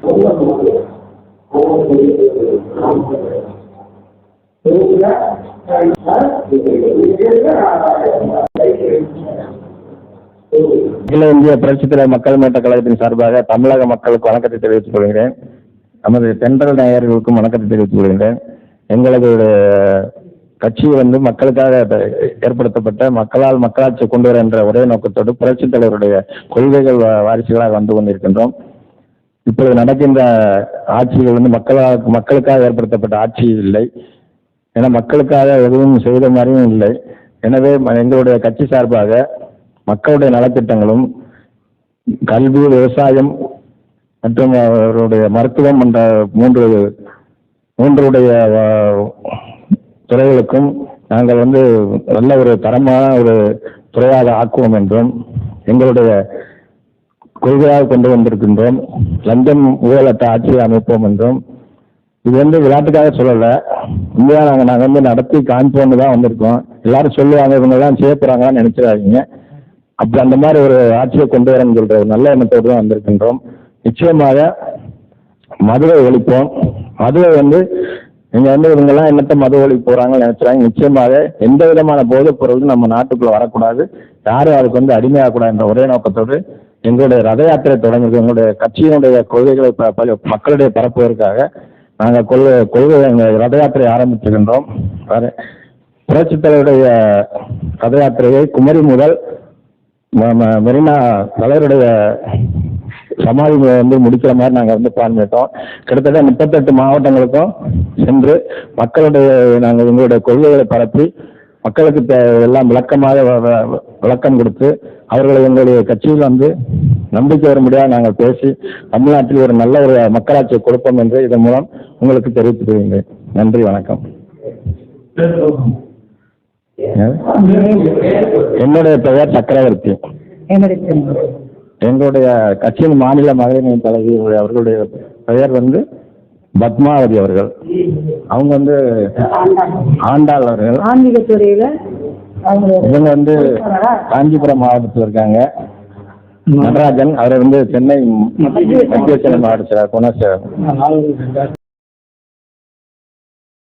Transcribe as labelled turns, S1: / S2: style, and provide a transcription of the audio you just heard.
S1: அகில இந்திய புரட்சித் தலைவர் மக்கள் முன்னேற்ற கழகத்தின் சார்பாக தமிழக மக்களுக்கு வணக்கத்தை தெரிவித்துக் கொள்கிறேன். நமது தென்றல் நேயர்களுக்கும் வணக்கத்தை தெரிவித்துக் கொள்கிறேன். எங்களது கட்சி மக்களுக்காக ஏற்படுத்தப்பட்ட மக்களால் மக்களாட்சி கொண்டு வர என்ற ஒரே நோக்கத்தோடு புரட்சித் தலைவருடைய கொள்கைகள் வாரிசுகளாக வந்து கொண்டிருக்கின்றோம். இப்பொழுது நடக்கின்ற ஆட்சிகள் மக்களுக்காக ஏற்படுத்தப்பட்ட ஆட்சி இல்லை. ஏன்னா மக்களுக்காக எதுவும் செய்த மாதிரியும் இல்லை. எனவே எங்களுடைய கட்சி சார்பாக மக்களுடைய நலத்திட்டங்களும் கல்வி, விவசாயம் மற்றும் அவருடைய மருத்துவம் என்ற மூன்றுடைய துறைகளுக்கும் நாங்கள் நல்ல ஒரு தரமான ஒரு துறையாக ஆக்குவோம் என்றும் எங்களுடைய கொள்கையாக கொண்டு வந்திருக்கின்றோம். லஞ்சம் ஊழலற்ற ஆட்சியை அமைப்போம் என்றும் இது விளையாட்டுக்காக சொல்லலை. உண்மையாக நாங்கள் நடத்தி காண்போன்னு தான் வந்திருக்கோம். எல்லாரும் சொல்லுவாங்க இவங்கெல்லாம் செய்ய போகிறாங்கன்னு நினைச்சிடாதீங்க. அப்படி அந்த மாதிரி ஒரு ஆட்சியை கொண்டு வரேன்னு சொல்ற நல்ல எண்ணத்தோடு தான் வந்திருக்கின்றோம். நிச்சயமாக மதுவை ஒழிப்போம். மதுவை நீங்க இவங்கெல்லாம் என்னத்தை மது ஒழிப்பு போறாங்கன்னு நினைச்சாங்க. நிச்சயமாக எந்த விதமான போதைப் பொருளும் நம்ம நாட்டுக்குள்ள வரக்கூடாது, யாரும் அதுக்கு அடிமையாகக்கூடாது என்ற ஒரே நோக்கத்தோடு எங்களுடைய ரத யாத்திரை தொடங்குது. எங்களுடைய கட்சியினுடைய கொள்கைகளை மக்களுடைய பரப்புவதற்காக நாங்கள் கொள்கை ரத யாத்திரை ஆரம்பித்திருக்கின்றோம். புரட்சித் தலைவருடைய ரத யாத்திரையை குமரி முதல் மெரினா தலைவருடைய சமாதி முடிக்கிற மாதிரி நாங்கள் பிளான் பண்ணிட்டோம். கிட்டத்தட்ட 38 மாவட்டங்களுக்கும் சென்று மக்களுடைய நாங்கள் எங்களுடைய கொள்கைகளை பரப்பி மக்களுக்கு எல்லாம் விளக்கம் கொடுத்து அவர்களை எங்களுடைய கட்சியில் நம்பிக்கை வரும்படியாக நாங்கள் பேசி தமிழ்நாட்டில் ஒரு நல்ல ஒரு மக்களாட்சியை கொடுப்போம் என்று இதன் மூலம் உங்களுக்கு தெரிவித்துக் கொள்கிறேன். நன்றி, வணக்கம். என்னுடைய பெயர் சக்கரவர்த்தி. எங்களுடைய கட்சியின் மாநில மகளிர் தலைவி அவர்களுடைய பெயர் பத்மாவதி அவர்கள். அவங்க ஆண்டாள் அவர்கள். ஆன்மீக துறையில இவங்க காஞ்சிபுரம் மாவட்டத்தில் இருக்காங்க. நடராஜன் அவர் சென்னை மத்திய சென்னை மாவட்டத்தில் குணசேகர்.